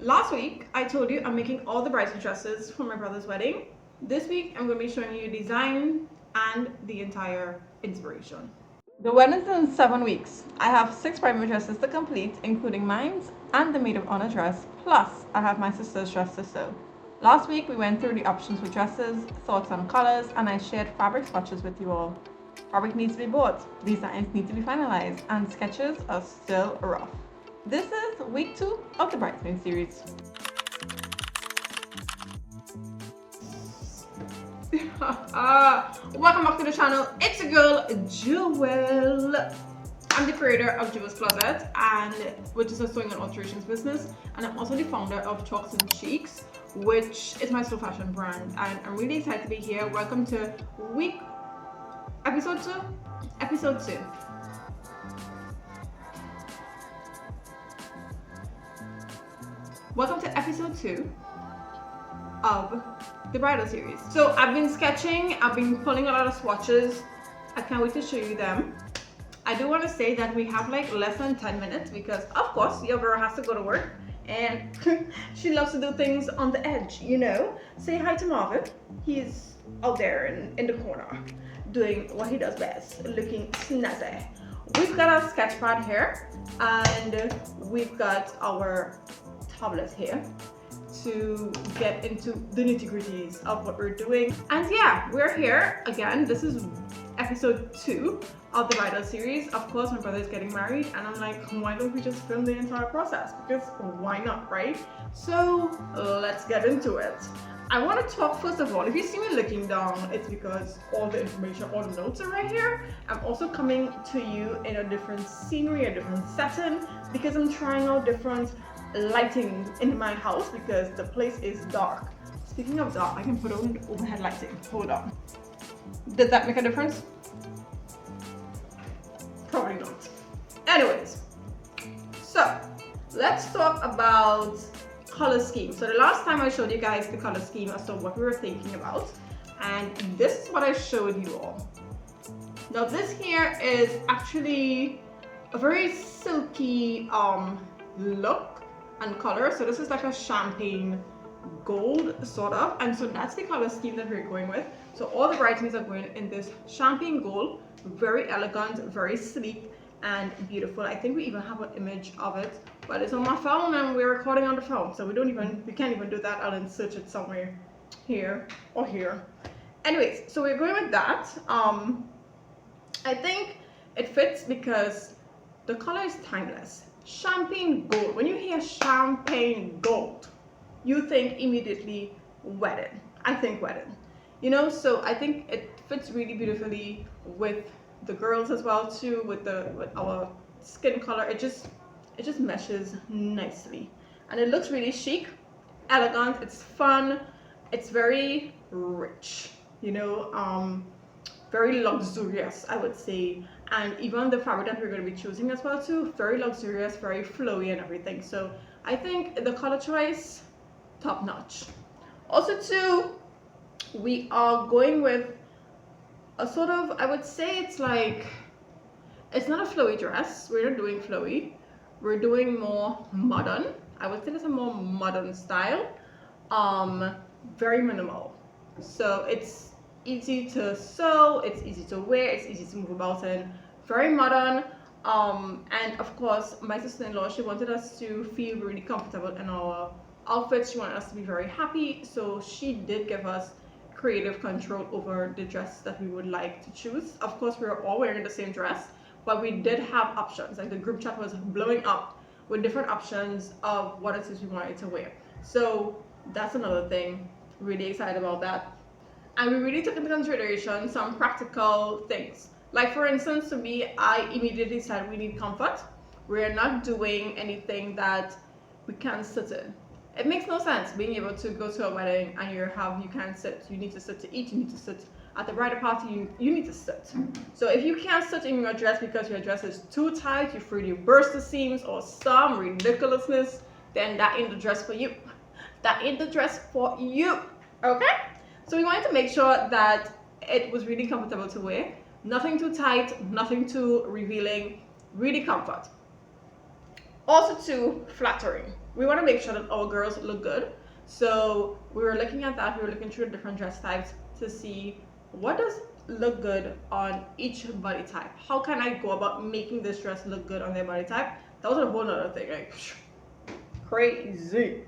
Last week, I told you I'm making all the bridesmaid dresses for my brother's wedding. This week, I'm going to be showing you the design and the entire inspiration. The wedding's in 7 weeks. I have 6 bridesmaid dresses to complete, including mine and the maid of honor dress, plus I have my sister's dress to sew. Last week, we went through the options for dresses, thoughts on colors, and I shared fabric swatches with you all. Fabric needs to be bought, designs need to be finalized, and sketches are still rough. This is week 2 of the Bridesmaid series. Welcome back to the channel. It's your girl Jewel. I'm the creator of Jewellz Closette, and which is a sewing and alterations business, and I'm also the founder of Chalks and Cheeks, which is my slow fashion brand, and I'm really excited to be here. Welcome to episode 2. Welcome to episode 2 of the bridal series. So I've been sketching, I've been pulling a lot of swatches. I can't wait to show you them. I do want to say that we have like less than 10 minutes because of course your girl has to go to work and she loves to do things on the edge, you know. Say hi to Marvin. He's out there in the corner doing what he does best, looking snazzy. We've got our sketch pad here and we've got our tablet here to get into the nitty-gritties of what we're doing. And yeah, we're here again. This is episode 2 of the bridal series. Of course, my brother is getting married and I'm like, why don't we just film the entire process? Because why not, right? So let's get into it. I want to talk first of all, if you see me looking down, it's because all the information, all the notes are right here. I'm also coming to you in a different scenery, a different setting, because I'm trying out different lighting in my house because the place is dark. Speaking of dark, I can put on overhead lighting. Hold on. Did that make a difference? Probably not. Anyways, so let's talk about color scheme. So the last time I showed you guys the color scheme as to what we were thinking about, and this is what I showed you all. Now this here is actually a very silky look and color. So this is like a champagne gold sort of, and so that's the color scheme that we're going with. So all the bridesmaids are going in this champagne gold, very elegant, very sleek and beautiful. I think we even have an image of it, but it's on my phone and we're recording on the phone, so we can't even do that. I'll insert it somewhere here or here. Anyways, so we're going with that. I think it fits because the color is timeless. Champagne gold. When you hear champagne gold, you think immediately wedding. I think wedding, you know. So I think it fits really beautifully with the girls as well too, with our skin color. It just meshes nicely and it looks really chic, elegant. It's fun. It's very rich, you know, very luxurious, I would say. And even the fabric that we're going to be choosing as well too, very luxurious, very flowy and everything. So I think the color choice, top notch. Also too, we are going with a sort of, I would say it's like, it's not a flowy dress. We're not doing flowy. We're doing more modern. I would say it's a more modern style, very minimal. So it's easy to sew, it's easy to wear, it's easy to move about in, very modern. And of course, my sister-in-law, she wanted us to feel really comfortable in our outfits. She wanted us to be very happy, so she did give us creative control over the dress that we would like to choose. Of course, we were all wearing the same dress, but we did have options. Like the group chat was blowing up with different options of what it is we wanted to wear. So that's another thing. Really excited about that. And we really took into consideration some practical things. Like for instance, to me, I immediately said we need comfort. We're not doing anything that we can't sit in. It makes no sense being able to go to a wedding and you can't sit. You need to sit to eat, you need to sit at the bridal party, you need to sit. So if you can't sit in your dress because your dress is too tight, you freely burst the seams or some ridiculousness, then that ain't the dress for you. That ain't the dress for you, okay? So we wanted to make sure that it was really comfortable to wear. Nothing too tight, nothing too revealing, really comfort. Also too flattering. we want to make sure that our girls look good. So we were looking at that. We were looking through the different dress types to see what does look good on each body type. How can I go about making this dress look good on their body type? That was a whole other thing, like crazy.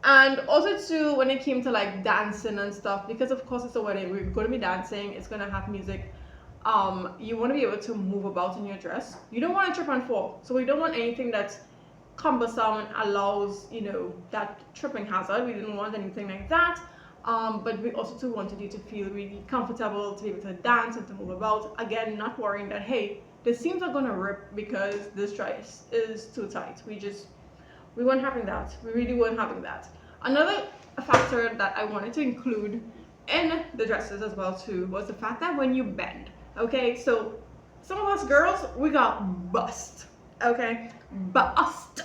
And also too, when it came to like dancing and stuff, because of course it's a wedding, we're going to be dancing, it's going to have music. You want to be able to move about in your dress. You don't want to trip and fall, so we don't want anything that's cumbersome and allows, you know, that tripping hazard. We didn't want anything like that. But we also too wanted you to feel really comfortable, to be able to dance and to move about. Again, not worrying that, hey, the seams are going to rip because this dress is too tight. We weren't having that. We really weren't having that. Another factor that I wanted to include in the dresses as well too was the fact that when you bend, okay, so some of us girls, we got bust, okay, bust,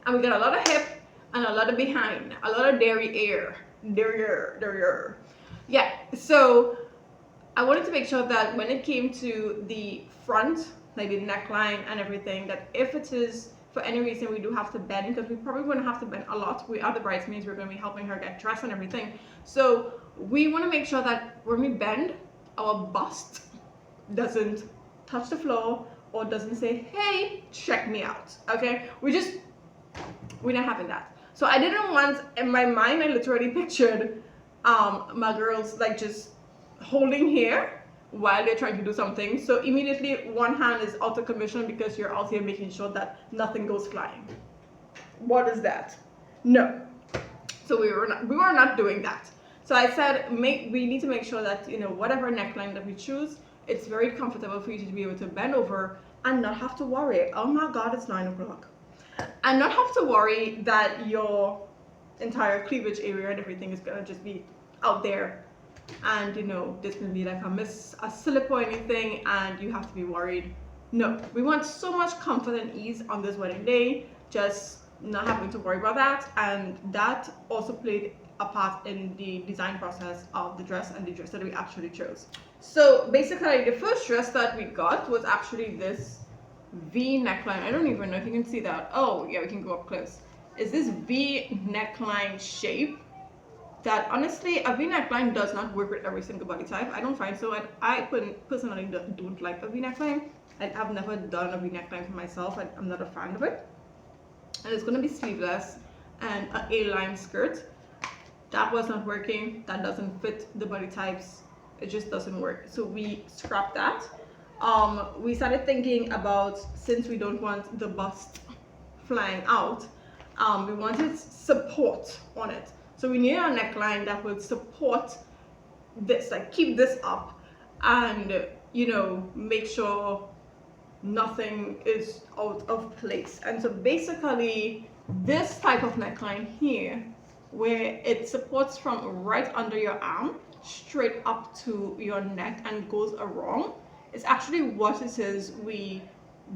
and we got a lot of hip and a lot of behind, a lot of derriere, yeah. So I wanted to make sure that when it came to the front, like the neckline and everything, that if it is for any reason we do have to bend, because we probably going to have to bend a lot. We are the bridesmaids, we're going to be helping her get dressed and everything. So we want to make sure that when we bend, our bust doesn't touch the floor or doesn't say, hey, check me out, okay? We're not having that. So I didn't want, in my mind, I literally pictured my girls like just holding here while they're trying to do something. So immediately one hand is out of commission because you're out here making sure that nothing goes flying. What is that? No. So we were not doing that. So I said, we need to make sure that, you know, whatever neckline that we choose, it's very comfortable for you to be able to bend over and not have to worry, oh my God, it's 9 o'clock. And not have to worry that your entire cleavage area and everything is gonna just be out there. And you know, there's gonna be like a slip or anything and you have to be worried. No, we want so much comfort and ease on this wedding day, just not having to worry about that. And that also played a part in the design process of the dress and the dress that we actually chose. So basically the first dress that we got was actually this V neckline. I don't even know if you can see that. Oh yeah, we can go up close. Is this V neckline shape that honestly a V neckline does not work with every single body type. I don't find so. I personally don't like a V neckline. I've never done a V neckline for myself. I'm not a fan of it. And it's going to be sleeveless and an A-line skirt. That was not working. That doesn't fit the body types. It just doesn't work. So we scrapped that. We started thinking about, since we don't want the bust flying out, we wanted support on it. So we needed a neckline that would support this, like keep this up and, you know, make sure nothing is out of place. And so basically this type of neckline here, where it supports from right under your arm straight up to your neck and goes around, it's actually what it is we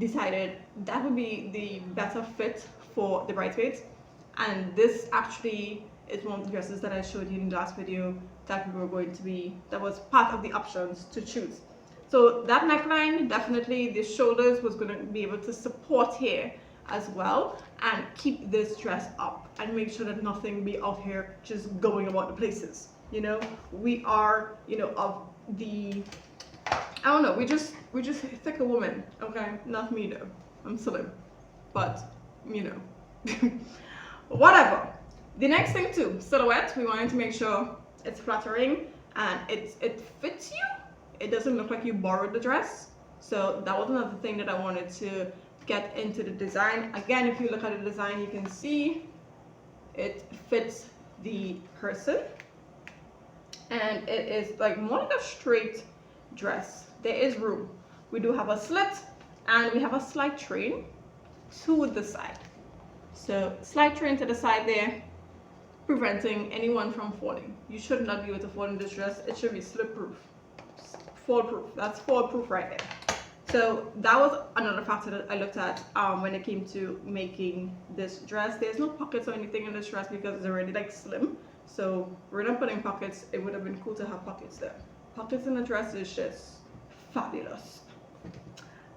decided that would be the better fit for the bridesmaids. And this actually is one of the dresses that I showed you in the last video that we were going to be, that was part of the options to choose. So that neckline, definitely the shoulders was going to be able to support here as well and keep this dress up and make sure that nothing be out here just going about the places. You know, we are, you know, of the, I don't know, we just thicker woman, okay? Not me though, I'm slim, but you know, whatever. The next thing too, silhouette, we wanted to make sure it's flattering and it fits you. It doesn't look like you borrowed the dress. So that was another thing that I wanted to get into the design. Again, if you look at the design, you can see it fits the person. And it is like more like a straight dress. There is room. We do have a slit and we have a slight train to the side. So slight train to the side there, preventing anyone from falling. You should not be able to fall in this dress. It should be slip proof, fall proof. That's fall proof right there. So that was another factor that I looked at when it came to making this dress. There's no pockets or anything in this dress because it's already like slim. So we're not putting pockets. It would have been cool to have pockets there. Pockets in the dress is just fabulous.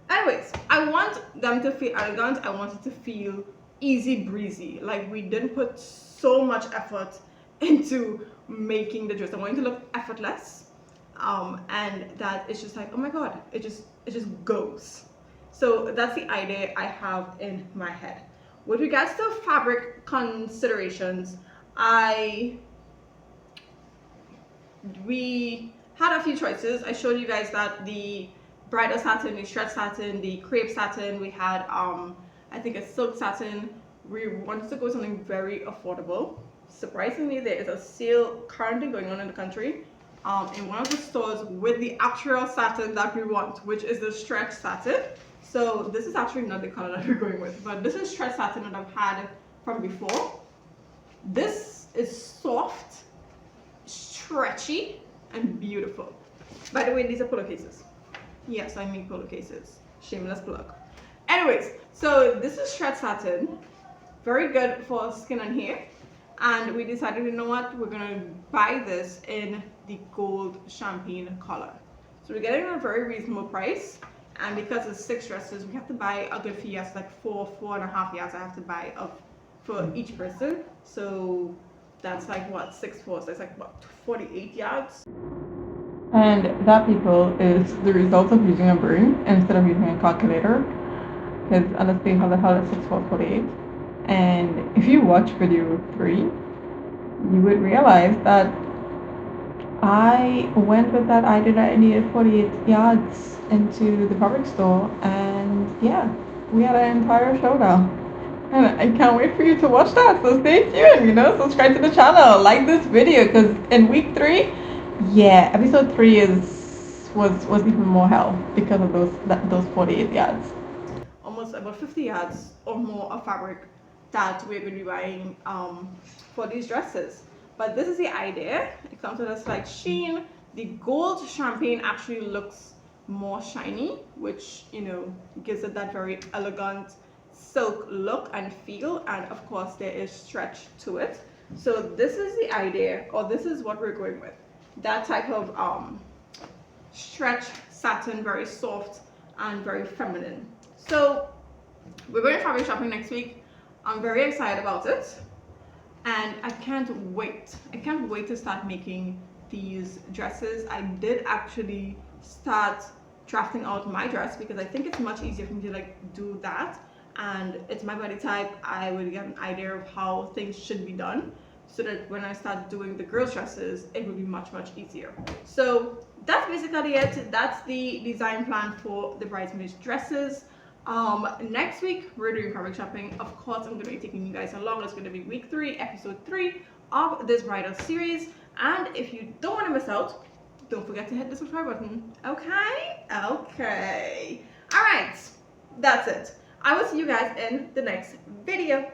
Anyways, I want them to feel elegant. I want it to feel easy breezy. Like, we didn't put so much effort into making the dress. I want it to look effortless, and that it's just like, oh my god, it just goes. So that's the idea I have in my head. With regards to fabric considerations, we had a few choices. I showed you guys that the bridal satin, the stretch satin, the crepe satin, we had I think a silk satin. We wanted to go something very affordable. Surprisingly, there is a sale currently going on in the country in one of the stores with the actual satin that we want, which is the stretch satin. So this is actually not the color that we're going with, but this is stretch satin that I've had from before. This is soft, stretchy, and beautiful. By the way, these are pillowcases. Yes, I make pillowcases. Shameless plug. Anyways, so this is stretch satin. Very good for skin and hair. And we decided, you know what, we're gonna buy this in the gold champagne color. So we're getting a very reasonable price. And because it's 6 dresses, we have to buy a good few yards, like 4.5 yards I have to buy for each person. So that's like what, 6 4, so it's like what, 48 yards. And that, people, is the result of using a brain instead of using a calculator. Because honestly, how the hell is 6 4 48? And if you watch video 3, you would realize that I went with that idea that I needed 48 yards into the fabric store, and yeah, we had an entire showdown. And I can't wait for you to watch that, so stay tuned, subscribe to the channel, like this video, because in week 3, yeah, episode 3 was even more hell because of those 48 yards. Almost about 50 yards or more of fabric that we're going to be buying for these dresses. But this is the idea. It comes with a slight sheen. The gold champagne actually looks more shiny, which gives it that very elegant silk look and feel, and of course there is stretch to it. So this is the idea, or this is what we're going with. That type of stretch satin, very soft and very feminine. So we're going fabric shopping next week. I'm very excited about it, and I can't wait. I can't wait to start making these dresses. I did actually start drafting out my dress because I think it's much easier for me to do that, and it's my body type. I would get an idea of how things should be done, so that when I start doing the girls' dresses, it will be much easier. So that's basically it. That's the design plan for the bridesmaids dresses. Next week we're doing fabric shopping. Of course, I'm going to be taking you guys along. It's going to be week 3, episode 3 of this bridal series. And if you don't want to miss out, don't forget to hit the subscribe button. Okay? Alright, that's it. I will see you guys in the next video.